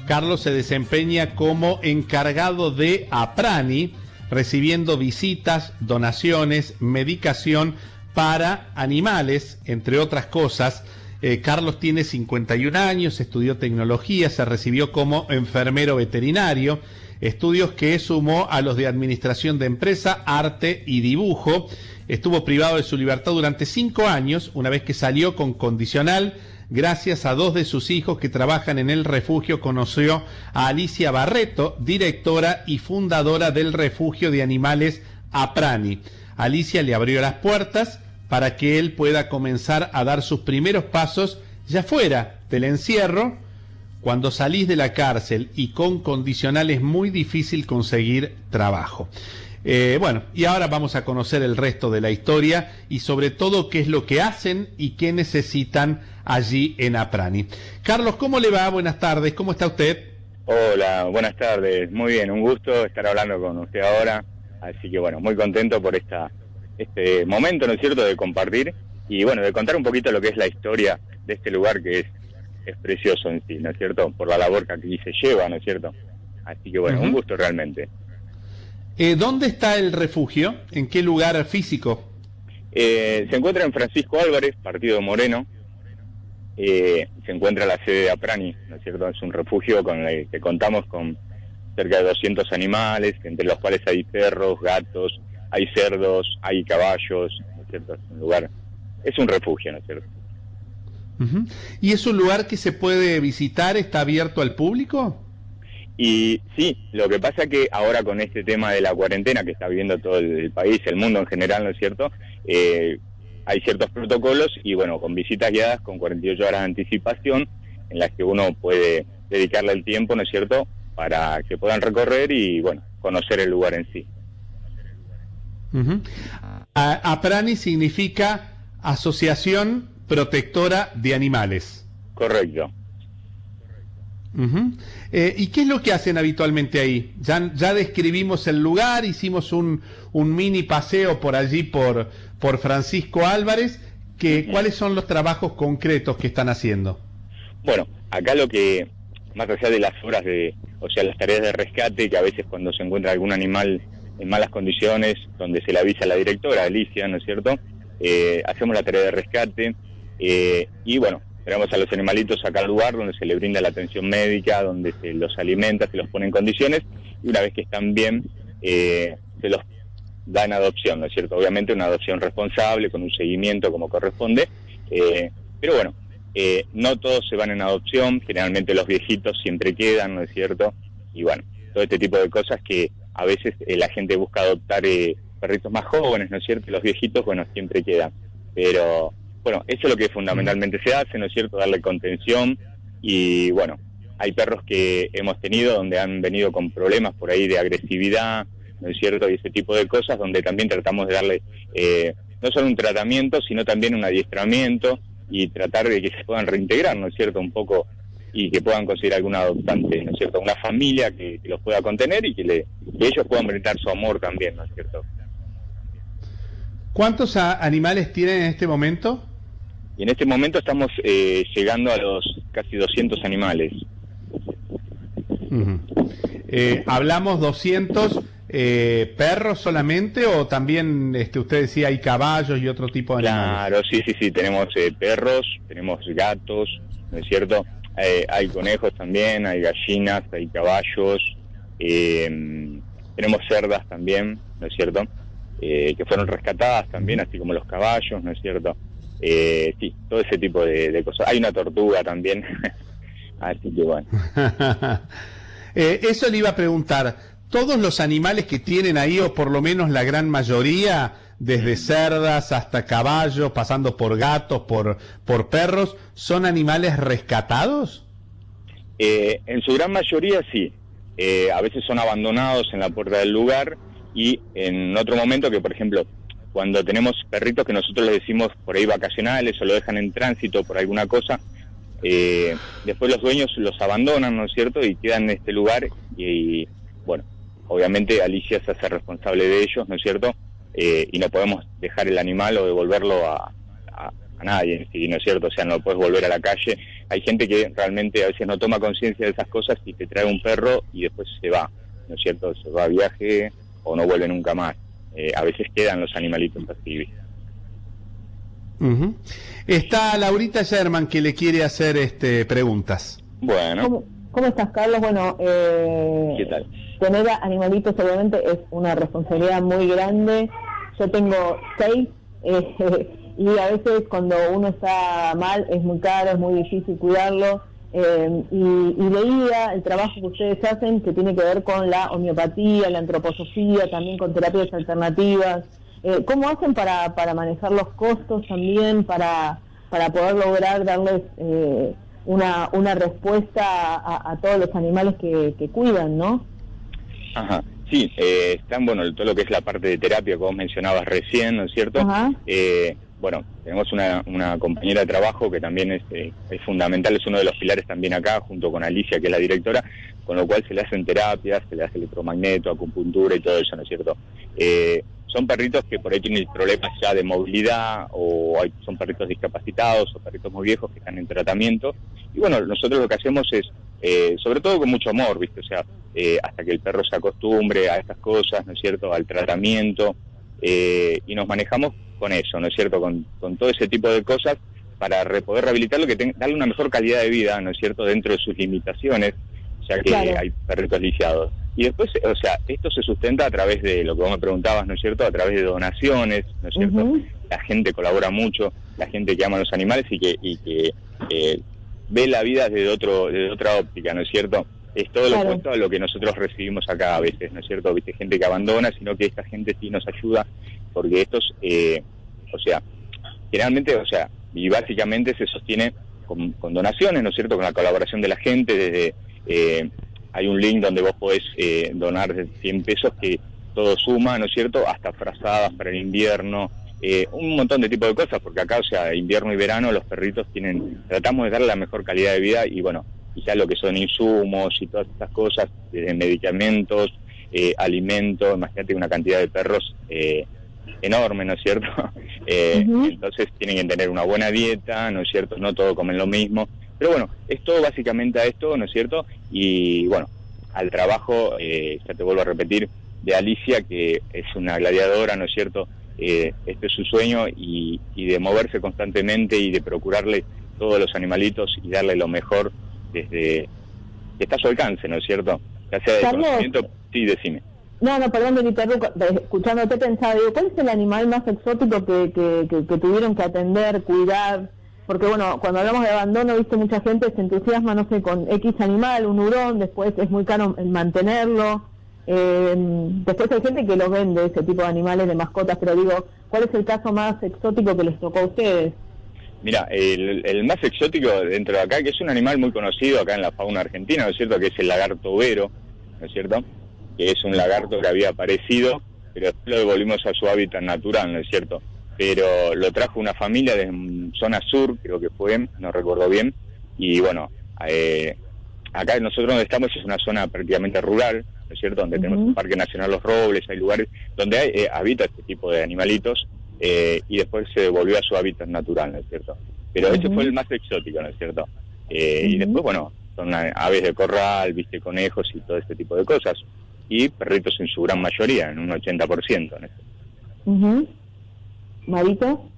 Carlos se desempeña como encargado de Aprani, recibiendo visitas, donaciones, medicación para animales, entre otras cosas. Carlos tiene 51 años, estudió tecnología, se recibió como enfermero veterinario, estudios que sumó a los de administración de empresa, arte y dibujo. Estuvo privado de su libertad durante 5 años, una vez que salió con condicional. Gracias a 2 de sus hijos que trabajan en el refugio, conoció a Alicia Barreto, directora y fundadora del refugio de animales Aprani. Alicia le abrió las puertas para que él pueda comenzar a dar sus primeros pasos ya fuera del encierro. Cuando salís de la cárcel y con condicional es muy difícil conseguir trabajo. Bueno, y ahora vamos a conocer el resto de la historia y sobre todo qué es lo que hacen y qué necesitan allí en Aprani. Carlos, ¿cómo le va? Buenas tardes, ¿cómo está usted? Hola, buenas tardes, muy bien, un gusto estar hablando con usted ahora, así que bueno, muy contento por este momento, ¿no es cierto?, de compartir y bueno, de contar un poquito lo que es la historia de este lugar que es precioso en sí, ¿no es cierto?, por la labor que aquí se lleva, ¿no es cierto? Así que bueno, un gusto realmente. ¿Dónde está el refugio? ¿En qué lugar físico? Se encuentra en Francisco Álvarez, Partido Moreno. Se encuentra la sede de Aprani, ¿no es cierto? Es un refugio con el que contamos con cerca de 200 animales, entre los cuales hay perros, gatos, hay cerdos, hay caballos, ¿no es cierto? Es un lugar, es un refugio, ¿no es cierto? ¿Y es un lugar que se puede visitar? ¿Está abierto al público? Y sí, lo que pasa que ahora con este tema de la cuarentena que está viviendo todo el país, el mundo en general, ¿no es cierto?, hay ciertos protocolos y bueno, con visitas guiadas con 48 horas de anticipación en las que uno puede dedicarle el tiempo, ¿no es cierto?, para que puedan recorrer y bueno, conocer el lugar en sí. Aprani significa Asociación Protectora de Animales. Correcto. ¿Y qué es lo que hacen habitualmente ahí? Ya describimos el lugar, hicimos un mini paseo por allí por Francisco Álvarez. ¿Cuáles son los trabajos concretos que están haciendo? Bueno, acá lo que, más allá de las horas las tareas de rescate, que a veces cuando se encuentra algún animal en malas condiciones, donde se le avisa a la directora, Alicia, ¿no es cierto?, hacemos la tarea de rescate y bueno, traemos a los animalitos acá al lugar donde se les brinda la atención médica, donde se los alimenta, se los pone en condiciones y una vez que están bien, se los da en adopción, ¿no es cierto? Obviamente una adopción responsable, con un seguimiento como corresponde, pero bueno, no todos se van en adopción, generalmente los viejitos siempre quedan, ¿no es cierto? Y bueno, todo este tipo de cosas que a veces la gente busca adoptar perritos más jóvenes, ¿no es cierto? Y los viejitos, bueno, siempre quedan, pero bueno, eso es lo que fundamentalmente se hace, ¿no es cierto?, darle contención y bueno, hay perros que hemos tenido donde han venido con problemas por ahí de agresividad, ¿no es cierto?, y ese tipo de cosas donde también tratamos de darle no solo un tratamiento, sino también un adiestramiento y tratar de que se puedan reintegrar, ¿no es cierto?, un poco y que puedan conseguir algún adoptante, ¿no es cierto?, una familia que los pueda contener y que ellos puedan brindar su amor también, ¿no es cierto? ¿Cuántos animales tienen en este momento? Y en este momento estamos llegando a los casi 200 animales. ¿Hablamos 200 perros solamente o también usted decía hay caballos y otro tipo de animales? Claro, sí, tenemos perros, tenemos gatos, ¿no es cierto? Hay conejos también, hay gallinas, hay caballos, tenemos cerdas también, ¿no es cierto? Que fueron rescatadas también, así como los caballos, ¿no es cierto? Sí, todo ese tipo de cosas. Hay una tortuga también, así que bueno. Eso le iba a preguntar, ¿todos los animales que tienen ahí, o por lo menos la gran mayoría, desde cerdas hasta caballos, pasando por gatos, por perros, son animales rescatados? En su gran mayoría sí, a veces son abandonados en la puerta del lugar y en otro momento que, por ejemplo, cuando tenemos perritos que nosotros les decimos por ahí vacacionales o lo dejan en tránsito por alguna cosa, después los dueños los abandonan, ¿no es cierto?, y quedan en este lugar y bueno, obviamente Alicia se hace responsable de ellos, ¿no es cierto?, y no podemos dejar el animal o devolverlo a nadie, ¿sí? ¿No es cierto? O sea, no puedes volver a la calle. Hay gente que realmente a veces no toma conciencia de esas cosas y te trae un perro y después se va, ¿no es cierto? Se va a viaje o no vuelve nunca más. A veces quedan los animalitos así, ¿viste? Uh-huh. Está Laurita Sherman que le quiere hacer preguntas. Bueno. ¿Cómo estás, Carlos? Bueno, ¿qué tal? Tener animalitos obviamente es una responsabilidad muy grande. Yo tengo 6 y a veces cuando uno está mal es muy caro, es muy difícil cuidarlo. Y veía el trabajo que ustedes hacen, que tiene que ver con la homeopatía, la antroposofía, también con terapias alternativas. ¿Cómo hacen para manejar los costos también, para poder lograr darles una respuesta a todos los animales que cuidan, ¿no? Ajá, sí, están, bueno, todo lo que es la parte de terapia que vos mencionabas recién, ¿no es cierto? Ajá. Bueno, tenemos una compañera de trabajo que también es fundamental, es uno de los pilares también acá, junto con Alicia, que es la directora, con lo cual se le hacen terapias, se le hace electromagneto, acupuntura y todo eso, ¿no es cierto? Son perritos que por ahí tienen problemas ya de movilidad, o son perritos discapacitados, o perritos muy viejos que están en tratamiento, y bueno, nosotros lo que hacemos es, sobre todo con mucho amor, ¿viste? O sea, hasta que el perro se acostumbre a estas cosas, ¿no es cierto?, al tratamiento, y nos manejamos con eso, ¿no es cierto?, con todo ese tipo de cosas para poder rehabilitarlo, darle una mejor calidad de vida, ¿no es cierto?, dentro de sus limitaciones, ya que claro, hay perritos lisiados. Y después, o sea, esto se sustenta a través de lo que vos me preguntabas, ¿no es cierto?, a través de donaciones, ¿no es cierto? Uh-huh. La gente colabora mucho, la gente que ama a los animales y que ve la vida desde otra óptica, ¿no es cierto? Es todo lo claro, opuesto a lo que nosotros recibimos acá a veces, ¿no es cierto? Viste, gente que abandona, sino que esta gente sí nos ayuda, porque estos, o sea, generalmente, o sea, y básicamente se sostiene con donaciones, ¿no es cierto?, con la colaboración de la gente, desde, hay un link donde vos podés donar de 100 pesos, que todo suma, ¿no es cierto?, hasta frazadas para el invierno, un montón de tipos de cosas, porque acá, o sea, invierno y verano los perritos tratamos de darle la mejor calidad de vida, y bueno, quizás lo que son insumos y todas estas cosas, desde medicamentos, alimentos, imagínate una cantidad de perros enorme, ¿no es cierto? uh-huh, Entonces tienen que tener una buena dieta, ¿no es cierto? No todos comen lo mismo, pero bueno, es todo básicamente a esto, ¿no es cierto? Y bueno, al trabajo, ya te vuelvo a repetir, de Alicia, que es una gladiadora, ¿no es cierto? Este es su sueño, y de moverse constantemente y de procurarle todos los animalitos y darle lo mejor desde que está a su alcance, ¿no es cierto? Ya sea de Carlos, conocimiento, sí, decime. No, perdón que te interrumpa, escuchándote pensaba, digo, ¿cuál es el animal más exótico que tuvieron que atender, cuidar? Porque bueno, cuando hablamos de abandono, viste, mucha gente se entusiasma, no sé, con X animal, un hurón, después es muy caro el mantenerlo, después hay gente que los vende, ese tipo de animales, de mascotas, pero digo, ¿cuál es el caso más exótico que les tocó a ustedes? Mira, el más exótico dentro de acá, que es un animal muy conocido acá en la fauna argentina, ¿no es cierto?, que es el lagarto overo, ¿no es cierto?, que es un lagarto que había aparecido, pero después lo devolvimos a su hábitat natural, ¿no es cierto?, pero lo trajo una familia de zona sur, creo que fue, no recuerdo bien, y bueno, acá nosotros donde estamos es una zona prácticamente rural, ¿no es cierto?, donde tenemos el Parque Nacional Los Robles, hay lugares donde habita este tipo de animalitos, y después se devolvió a su hábitat natural, ¿no es cierto? Pero ese fue el más exótico, ¿no es cierto? Y después, bueno, son aves de corral, viste, conejos y todo este tipo de cosas, y perritos en su gran mayoría, en un 80%, ¿no es cierto? ¿Marito?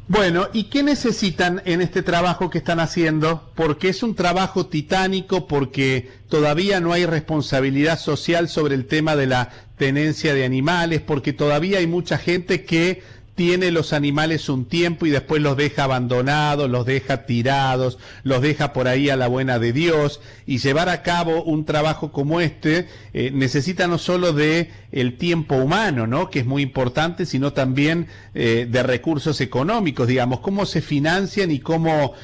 Bueno, ¿y qué necesitan en este trabajo que están haciendo? Porque es un trabajo titánico, porque todavía no hay responsabilidad social sobre el tema de la tenencia de animales, porque todavía hay mucha gente que tiene los animales un tiempo y después los deja abandonados, los deja tirados, los deja por ahí a la buena de Dios, y llevar a cabo un trabajo como este necesita no solo de el tiempo humano, ¿no?, que es muy importante, sino también de recursos económicos, digamos, cómo se financian y cómo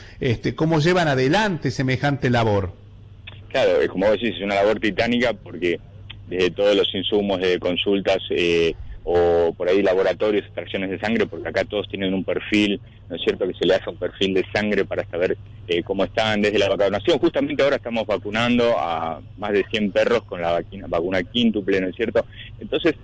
llevan adelante semejante labor. Claro, como vos decís, es una labor titánica, porque desde todos los insumos, de consultas, o por ahí laboratorios, extracciones de sangre, porque acá todos tienen un perfil, ¿no es cierto?, que se le hace un perfil de sangre para saber cómo están desde la vacunación. Justamente ahora estamos vacunando a más de 100 perros con la vacuna quíntuple, ¿no es cierto? Entonces,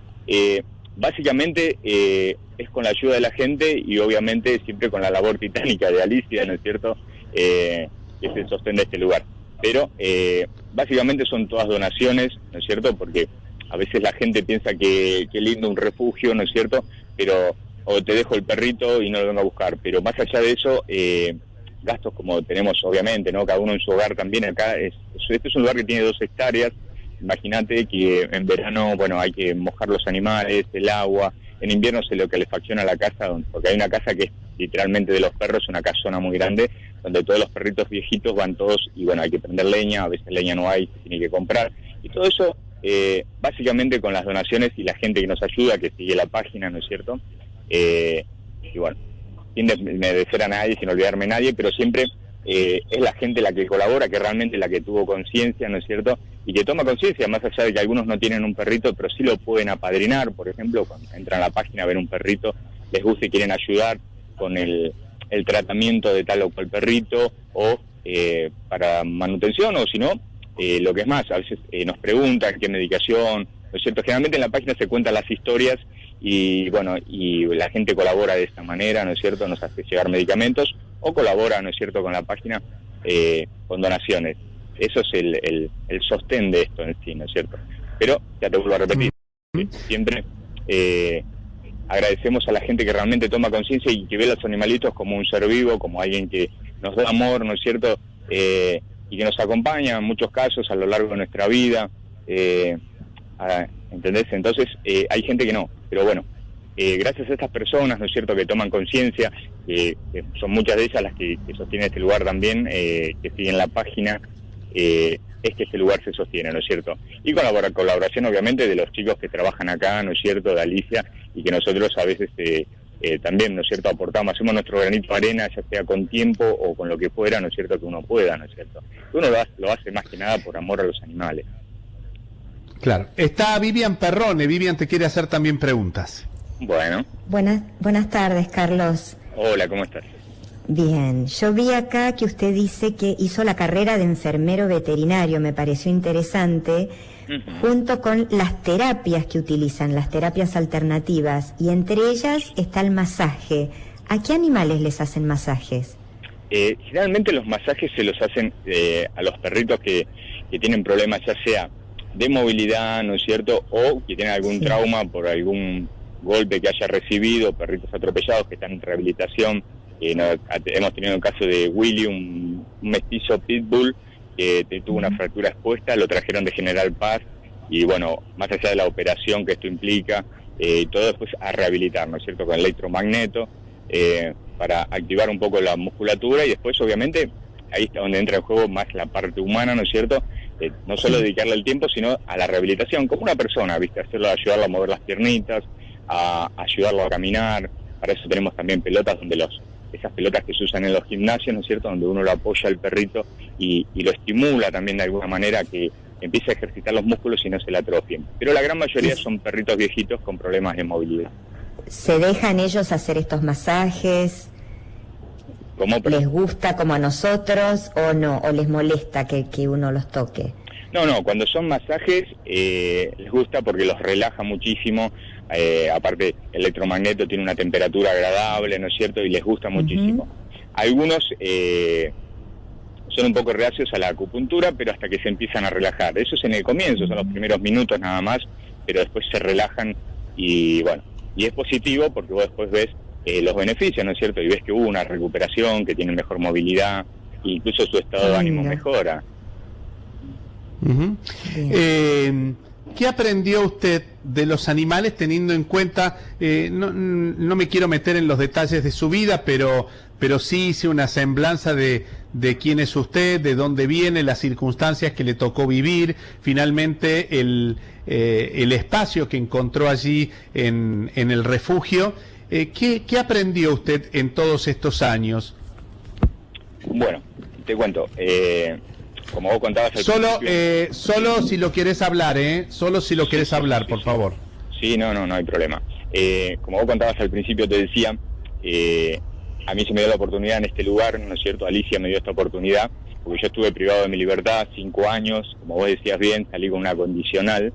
básicamente es con la ayuda de la gente y obviamente siempre con la labor titánica de Alicia, ¿no es cierto?, que es el sostén de este lugar. Pero básicamente son todas donaciones, ¿no es cierto?, porque a veces la gente piensa que lindo un refugio, ¿no es cierto?, pero o te dejo el perrito y no lo vengo a buscar, pero más allá de eso, gastos como tenemos obviamente, ¿no?, cada uno en su hogar también. Acá este es un lugar que tiene 2 hectáreas. Imagínate que en verano, bueno, hay que mojar los animales, el agua. En invierno se lo calefacciona la casa, porque hay una casa que es literalmente de los perros, una casona muy grande, donde todos los perritos viejitos van todos, y bueno, hay que prender leña, a veces leña no hay, se tiene que comprar. Y todo eso, básicamente con las donaciones y la gente que nos ayuda, que sigue la página, ¿no es cierto? Y bueno, sin desmerecer a nadie, sin olvidarme a nadie, pero siempre es la gente la que colabora, que realmente la que tuvo conciencia, ¿no es cierto?, y que toma conciencia, más allá de que algunos no tienen un perrito, pero sí lo pueden apadrinar. Por ejemplo, cuando entran a la página a ver un perrito, les gusta y quieren ayudar con el tratamiento de tal o cual perrito, o para manutención, o si no, lo que es más, a veces nos preguntan qué medicación, ¿no es cierto? Generalmente en la página se cuentan las historias y bueno, y la gente colabora de esta manera, ¿no es cierto?, nos hace llegar medicamentos o colabora, ¿no es cierto?, con la página con donaciones. Eso es el sostén de esto en sí, ¿no es cierto? Pero, ya te vuelvo a repetir, siempre agradecemos a la gente que realmente toma conciencia y que ve a los animalitos como un ser vivo, como alguien que nos da amor, ¿no es cierto?, y que nos acompaña en muchos casos a lo largo de nuestra vida, ¿entendés? Entonces, hay gente que no, pero bueno, gracias a estas personas, ¿no es cierto?, que toman conciencia, que son muchas de ellas las que sostienen este lugar también, que siguen la página, es que este lugar se sostiene, ¿no es cierto? Y con la colaboración, obviamente, de los chicos que trabajan acá, ¿no es cierto?, de Alicia, y que nosotros a veces también, ¿no es cierto?, aportamos, hacemos nuestro granito de arena, ya sea con tiempo o con lo que fuera, ¿no es cierto?, que uno pueda, ¿no es cierto? Uno lo hace más que nada por amor a los animales. Claro. Está Vivian Perrone. Vivian te quiere hacer también preguntas. Bueno. Buenas tardes, Carlos. Hola, ¿cómo estás? Bien, yo vi acá que usted dice que hizo la carrera de enfermero veterinario, me pareció interesante, junto con las terapias que utilizan, las terapias alternativas, y entre ellas está el masaje. ¿A qué animales les hacen masajes? Generalmente los masajes se los hacen a los perritos que tienen problemas, ya sea de movilidad, ¿no es cierto?, o que tienen algún trauma por algún golpe que haya recibido, perritos atropellados que están en rehabilitación. Hemos tenido el caso de Willy, un mestizo pitbull que tuvo una fractura expuesta, lo trajeron de General Paz, y bueno, más allá de la operación que esto implica, todo después a rehabilitar, ¿no es cierto?, con electromagneto, para activar un poco la musculatura, y después obviamente ahí está donde entra en juego más la parte humana, ¿no es cierto?, no solo dedicarle el tiempo, sino a la rehabilitación, como una persona, ¿viste?, ayudarlo a mover las piernitas, a ayudarlo a caminar. Para eso tenemos también pelotas, donde esas pelotas que se usan en los gimnasios, ¿no es cierto?, donde uno lo apoya al perrito y lo estimula también de alguna manera que empiece a ejercitar los músculos y no se le atrofien. Pero la gran mayoría son perritos viejitos con problemas de movilidad. ¿Se dejan ellos hacer estos masajes? ¿Les gusta como a nosotros o no? ¿O les molesta que uno los toque? No, cuando son masajes les gusta porque los relaja muchísimo. Aparte, el electromagneto tiene una temperatura agradable, ¿no es cierto?, y les gusta muchísimo. Algunos son un poco reacios a la acupuntura, pero hasta que se empiezan a relajar. Eso es en el comienzo, son los primeros minutos nada más, pero después se relajan y bueno, y es positivo porque vos después ves los beneficios, ¿no es cierto?, y ves que hubo una recuperación, que tienen mejor movilidad, e incluso su estado de ánimo mejora. ¿Qué aprendió usted de los animales teniendo en cuenta, no me quiero meter en los detalles de su vida, pero sí hice una semblanza de quién es usted, de dónde viene, las circunstancias que le tocó vivir, finalmente el espacio que encontró allí en el refugio? ¿Qué aprendió usted en todos estos años? Bueno, te cuento, como vos contabas al principio... Solo si lo querés hablar, solo si lo querés hablar, por favor. Sí, no hay problema. Como vos contabas al principio, te decía, a mí se me dio la oportunidad en este lugar, ¿no es cierto? Alicia me dio esta oportunidad, porque yo estuve privado de mi libertad 5 años, como vos decías bien, salí con una condicional,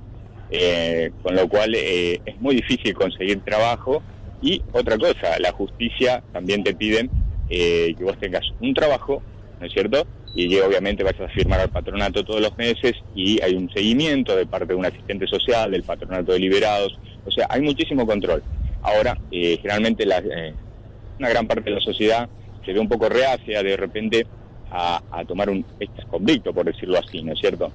con lo cual es muy difícil conseguir trabajo. Y otra cosa, la justicia también te piden que vos tengas un trabajo, ¿no es cierto? Y obviamente vas a firmar al patronato todos los meses y hay un seguimiento de parte de un asistente social, del patronato de liberados, o sea, hay muchísimo control. Ahora, generalmente una gran parte de la sociedad se ve un poco reacia de repente a tomar un ex convicto, por decirlo así, ¿no es cierto?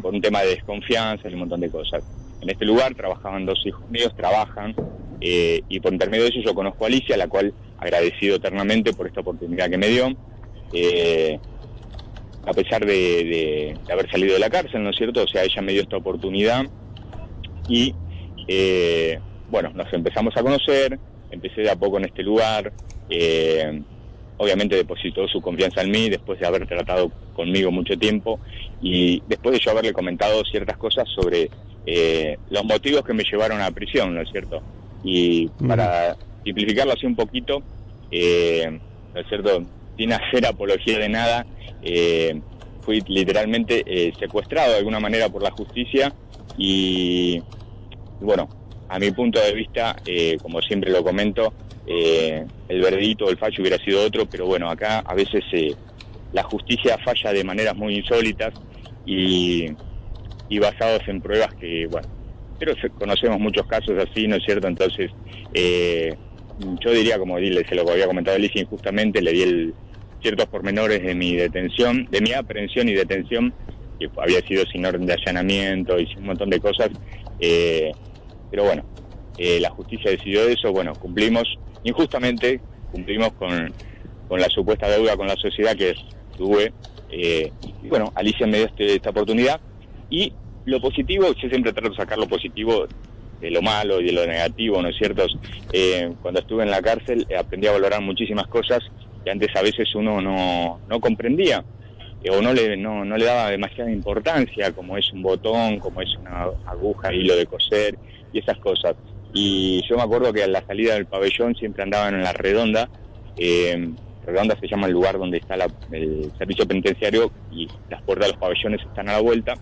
Por un tema de desconfianza y un montón de cosas. En este lugar trabajaban 2 hijos míos, trabajan, y por intermedio de eso yo conozco a Alicia, la cual agradecido eternamente por esta oportunidad que me dio, a pesar de haber salido de la cárcel, ¿no es cierto? O sea, ella me dio esta oportunidad y, bueno, nos empezamos a conocer, empecé de a poco en este lugar, obviamente depositó su confianza en mí después de haber tratado conmigo mucho tiempo y después de yo haberle comentado ciertas cosas sobre los motivos que me llevaron a prisión, ¿no es cierto? Y para simplificarlo así un poquito, ¿no es cierto?, sin hacer apología de nada, fui literalmente secuestrado de alguna manera por la justicia y bueno, a mi punto de vista, como siempre lo comento, el veredicto o el fallo hubiera sido otro, pero bueno, acá a veces la justicia falla de maneras muy insólitas y basados en pruebas que, bueno, pero conocemos muchos casos así, ¿no es cierto? Entonces, yo diría, como se lo había comentado a Alicia injustamente, le di ciertos pormenores de mi detención, de mi aprehensión y detención, que había sido sin orden de allanamiento y sin un montón de cosas, pero bueno, la justicia decidió eso, bueno, injustamente cumplimos con la supuesta deuda con la sociedad que tuve, y bueno, Alicia me dio esta oportunidad, y lo positivo, yo siempre trato de sacar lo positivo de lo malo y de lo negativo, ¿no es cierto? Cuando estuve en la cárcel aprendí a valorar muchísimas cosas que antes a veces uno no comprendía, o no le daba demasiada importancia, como es un botón, como es una aguja, hilo de coser y esas cosas. Y yo me acuerdo que a la salida del pabellón siempre andaban en la Redonda. Redonda se llama el lugar donde está el servicio penitenciario y las puertas de los pabellones están a la vuelta.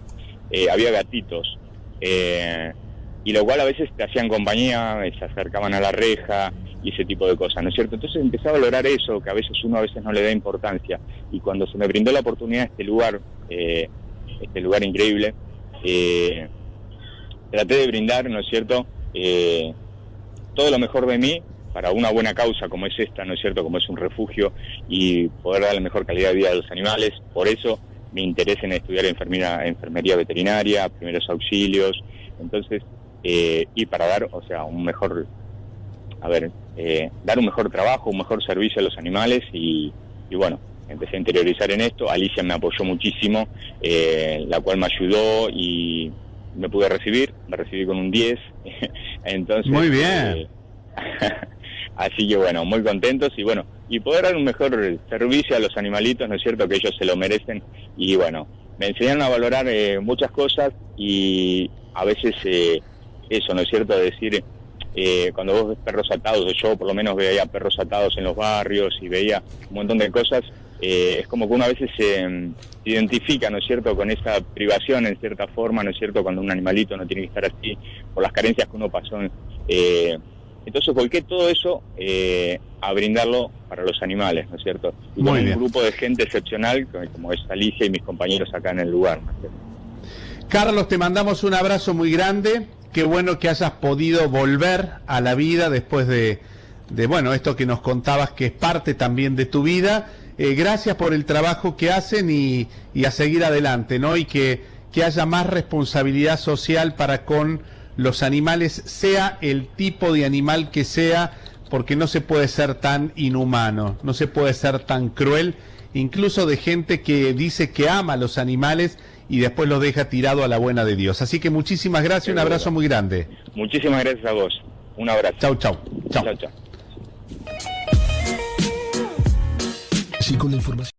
Había gatitos, y lo cual a veces te hacían compañía, se acercaban a la reja y ese tipo de cosas, ¿no es cierto? Entonces empecé a valorar eso, que a veces uno no le da importancia, y cuando se me brindó la oportunidad este lugar increíble, traté de brindar, ¿no es cierto?, todo lo mejor de mí para una buena causa como es esta, ¿no es cierto?, como es un refugio, y poder dar la mejor calidad de vida a los animales. Por eso me interesa en estudiar enfermería veterinaria, primeros auxilios, entonces, y para dar, o sea, dar un mejor trabajo, un mejor servicio a los animales, y bueno, empecé a interiorizar en esto. Alicia me apoyó muchísimo, la cual me ayudó y me recibí con un 10, entonces... Muy bien. Así que bueno, muy contentos y poder dar un mejor servicio a los animalitos, ¿no es cierto?, que ellos se lo merecen. Y bueno, me enseñaron a valorar muchas cosas, y a veces eso, ¿no es cierto?, decir, cuando vos ves perros atados, yo por lo menos veía perros atados en los barrios y veía un montón de cosas, es como que uno a veces se identifica, ¿no es cierto?, con esa privación en cierta forma, ¿no es cierto?, cuando un animalito no tiene que estar así, por las carencias que uno pasó. Entonces volqué todo eso a brindarlo para los animales, ¿no es cierto? Y con un grupo de gente excepcional, como es Alicia y mis compañeros acá en el lugar, ¿no es cierto? Carlos, te mandamos un abrazo muy grande. Qué bueno que hayas podido volver a la vida después de bueno, esto que nos contabas, que es parte también de tu vida. Gracias por el trabajo que hacen y a seguir adelante, ¿no? Y que haya más responsabilidad social para con los animales, sea el tipo de animal que sea, porque no se puede ser tan inhumano, no se puede ser tan cruel, incluso de gente que dice que ama a los animales y después los deja tirado a la buena de Dios. Así que muchísimas gracias, un abrazo muy grande. Muchísimas gracias a vos, un abrazo. Chau, chau. Chau. Chau, chau. Sí, con la información.